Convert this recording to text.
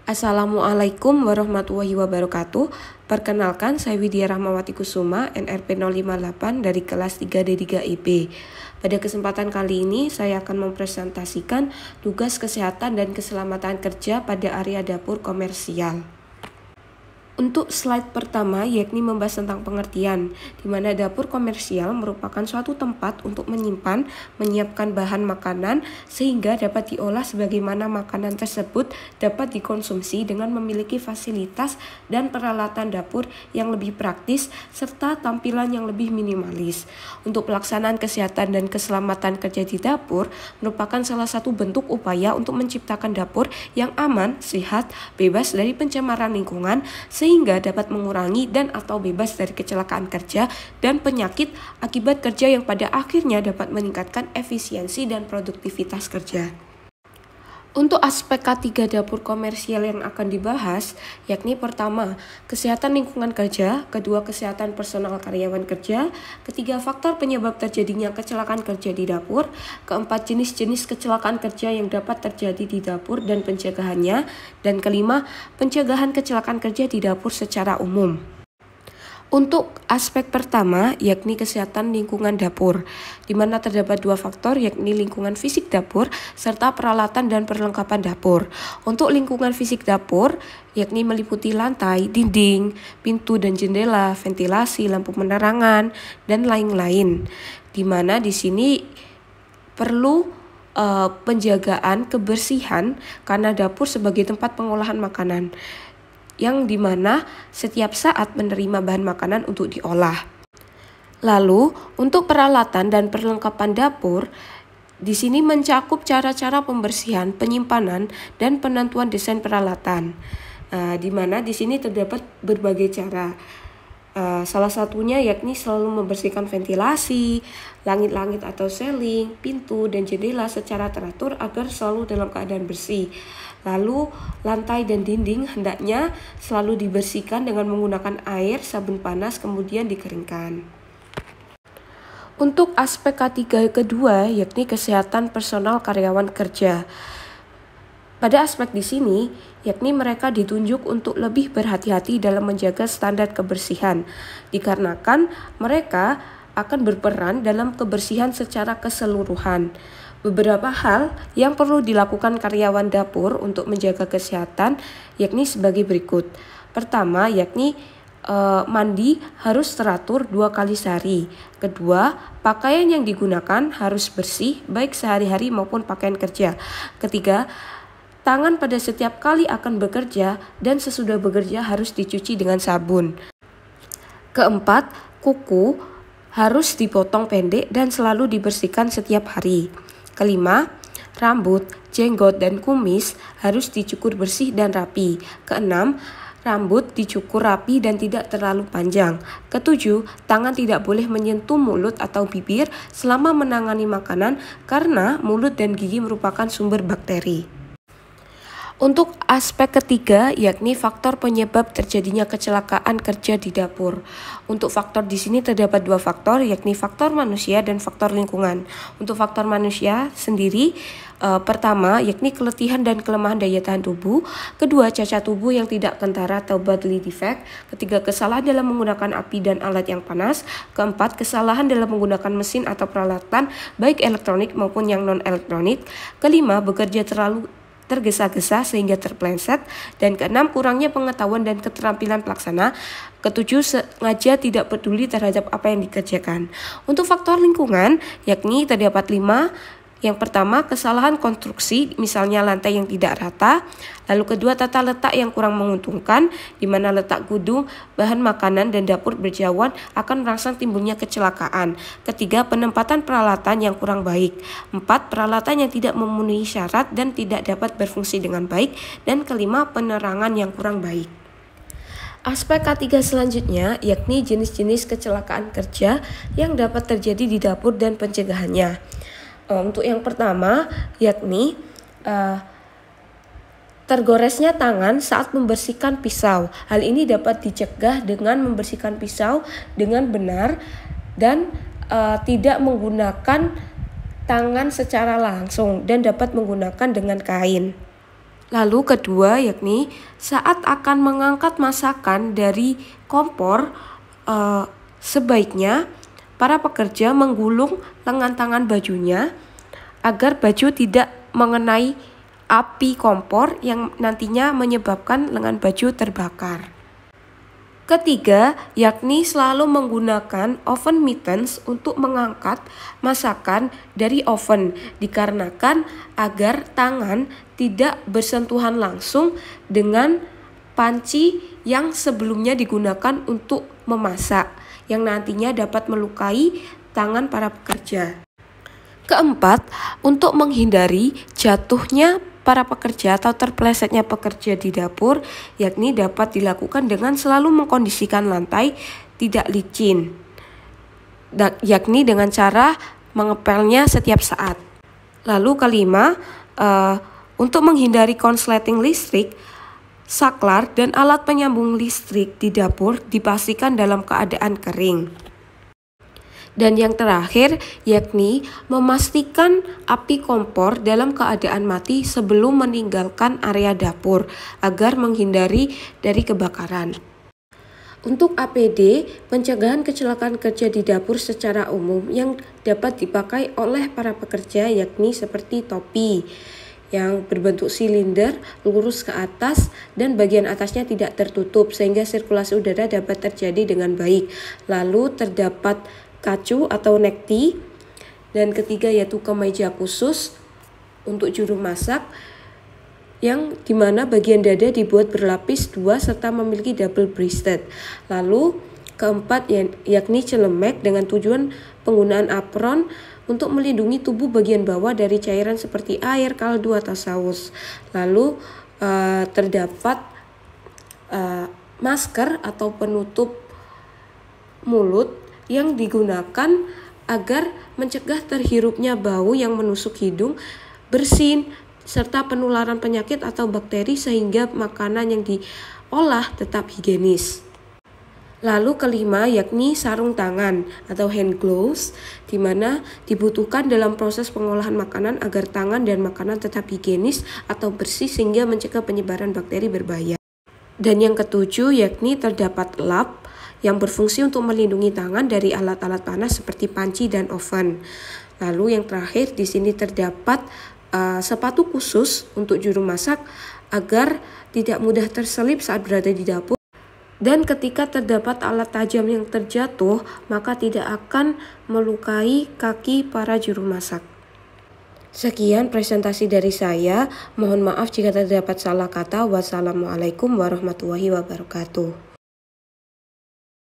Assalamualaikum warahmatullahi wabarakatuh. Perkenalkan, saya Widya Rahmawati Kusuma, NRP 058 dari kelas 3D3IB. Pada kesempatan kali ini, saya akan mempresentasikan tugas kesehatan dan keselamatan kerja pada area dapur komersial. Untuk slide pertama, yakni membahas tentang pengertian, di mana dapur komersial merupakan suatu tempat untuk menyimpan, menyiapkan bahan makanan, sehingga dapat diolah sebagaimana makanan tersebut dapat dikonsumsi dengan memiliki fasilitas dan peralatan dapur yang lebih praktis, serta tampilan yang lebih minimalis. Untuk pelaksanaan kesehatan dan keselamatan kerja di dapur, merupakan salah satu bentuk upaya untuk menciptakan dapur yang aman, sehat, bebas dari pencemaran lingkungan, sehingga dapat mengurangi dan atau bebas dari kecelakaan kerja dan penyakit akibat kerja yang pada akhirnya dapat meningkatkan efisiensi dan produktivitas kerja. Untuk aspek K3 dapur komersial yang akan dibahas, yakni pertama, kesehatan lingkungan kerja, kedua, kesehatan personal karyawan kerja, ketiga, faktor penyebab terjadinya kecelakaan kerja di dapur, keempat, jenis-jenis kecelakaan kerja yang dapat terjadi di dapur dan pencegahannya, dan kelima, pencegahan kecelakaan kerja di dapur secara umum. Untuk aspek pertama, yakni kesehatan lingkungan dapur, di mana terdapat dua faktor, yakni lingkungan fisik dapur, serta peralatan dan perlengkapan dapur. Untuk lingkungan fisik dapur, yakni meliputi lantai, dinding, pintu dan jendela, ventilasi, lampu penerangan, dan lain-lain. Di mana di sini perlu penjagaan kebersihan karena dapur sebagai tempat pengolahan makanan, yang dimana setiap saat menerima bahan makanan untuk diolah. Lalu, untuk peralatan dan perlengkapan dapur, di sini mencakup cara-cara pembersihan, penyimpanan, dan penentuan desain peralatan. Di mana di sini terdapat berbagai cara. Salah satunya yakni selalu membersihkan ventilasi, langit-langit atau seling, pintu, dan jendela secara teratur agar selalu dalam keadaan bersih. Lalu, lantai dan dinding hendaknya selalu dibersihkan dengan menggunakan air, sabun panas, kemudian dikeringkan. Untuk aspek K3 kedua, yakni kesehatan personal karyawan kerja. Pada aspek di sini, yakni mereka ditunjuk untuk lebih berhati-hati dalam menjaga standar kebersihan, dikarenakan mereka akan berperan dalam kebersihan secara keseluruhan. Beberapa hal yang perlu dilakukan karyawan dapur untuk menjaga kesehatan yakni sebagai berikut. Pertama, yakni mandi harus teratur 2 kali sehari. Kedua, pakaian yang digunakan harus bersih baik sehari-hari maupun pakaian kerja. Ketiga, tangan pada setiap kali akan bekerja dan sesudah bekerja harus dicuci dengan sabun. Keempat, kuku harus dipotong pendek dan selalu dibersihkan setiap hari. Kelima, rambut, jenggot, dan kumis harus dicukur bersih dan rapi. Keenam, rambut dicukur rapi dan tidak terlalu panjang. Ketujuh, tangan tidak boleh menyentuh mulut atau bibir selama menangani makanan karena mulut dan gigi merupakan sumber bakteri. Untuk aspek ketiga, yakni faktor penyebab terjadinya kecelakaan kerja di dapur. Untuk faktor di sini terdapat dua faktor, yakni faktor manusia dan faktor lingkungan. Untuk faktor manusia sendiri, pertama, yakni keletihan dan kelemahan daya tahan tubuh. Kedua, cacat tubuh yang tidak kentara atau bodily defect. Ketiga, kesalahan dalam menggunakan api dan alat yang panas. Keempat, kesalahan dalam menggunakan mesin atau peralatan, baik elektronik maupun yang non-elektronik. Kelima, bekerja terlalu tergesa-gesa sehingga terpeleset. Dan keenam, kurangnya pengetahuan dan keterampilan pelaksana. Ketujuh, sengaja tidak peduli terhadap apa yang dikerjakan. Untuk faktor lingkungan, yakni terdapat 5. Yang pertama, kesalahan konstruksi, misalnya lantai yang tidak rata. Lalu kedua, tata letak yang kurang menguntungkan, di mana letak gedung, bahan makanan, dan dapur berjauhan akan merangsang timbulnya kecelakaan. Ketiga, penempatan peralatan yang kurang baik. 4, peralatan yang tidak memenuhi syarat dan tidak dapat berfungsi dengan baik. Dan kelima, penerangan yang kurang baik. Aspek K3 selanjutnya yakni jenis-jenis kecelakaan kerja yang dapat terjadi di dapur dan pencegahannya. Untuk yang pertama, yakni tergoresnya tangan saat membersihkan pisau. Hal ini dapat dicegah dengan membersihkan pisau dengan benar dan tidak menggunakan tangan secara langsung dan dapat menggunakan dengan kain. Lalu kedua yakni saat akan mengangkat masakan dari kompor, sebaiknya para pekerja menggulung lengan tangan bajunya agar baju tidak mengenai api kompor yang nantinya menyebabkan lengan baju terbakar. Ketiga, yakni selalu menggunakan oven mittens untuk mengangkat masakan dari oven, dikarenakan agar tangan tidak bersentuhan langsung dengan panci yang sebelumnya digunakan untuk memasak, yang nantinya dapat melukai tangan para pekerja. Keempat, untuk menghindari jatuhnya para pekerja atau terpelesetnya pekerja di dapur, yakni dapat dilakukan dengan selalu mengkondisikan lantai tidak licin, yakni dengan cara mengepelnya setiap saat. Lalu kelima, untuk menghindari konsleting listrik, saklar dan alat penyambung listrik di dapur dipastikan dalam keadaan kering. Dan yang terakhir yakni memastikan api kompor dalam keadaan mati sebelum meninggalkan area dapur agar menghindari dari kebakaran. Untuk APD, pencegahan kecelakaan kerja di dapur secara umum yang dapat dipakai oleh para pekerja yakni seperti topi yang berbentuk silinder lurus ke atas dan bagian atasnya tidak tertutup sehingga sirkulasi udara dapat terjadi dengan baik. Lalu terdapat kacu atau necktie, dan ketiga yaitu kemeja khusus untuk juru masak yang dimana bagian dada dibuat berlapis 2 serta memiliki double breasted. Lalu keempat yakni celemek dengan tujuan penggunaan apron untuk melindungi tubuh bagian bawah dari cairan seperti air, kaldu atau saus. Lalu terdapat masker atau penutup mulut yang digunakan agar mencegah terhirupnya bau yang menusuk hidung, bersin, serta penularan penyakit atau bakteri sehingga makanan yang diolah tetap higienis. Lalu kelima yakni sarung tangan atau hand gloves, di mana dibutuhkan dalam proses pengolahan makanan agar tangan dan makanan tetap higienis atau bersih sehingga mencegah penyebaran bakteri berbahaya. Dan yang ketujuh yakni terdapat lap yang berfungsi untuk melindungi tangan dari alat-alat panas seperti panci dan oven. Lalu yang terakhir di sini terdapat sepatu khusus untuk juru masak agar tidak mudah terselip saat berada di dapur. Dan ketika terdapat alat tajam yang terjatuh, maka tidak akan melukai kaki para juru masak. Sekian presentasi dari saya. Mohon maaf jika terdapat salah kata. Wassalamualaikum warahmatullahi wabarakatuh.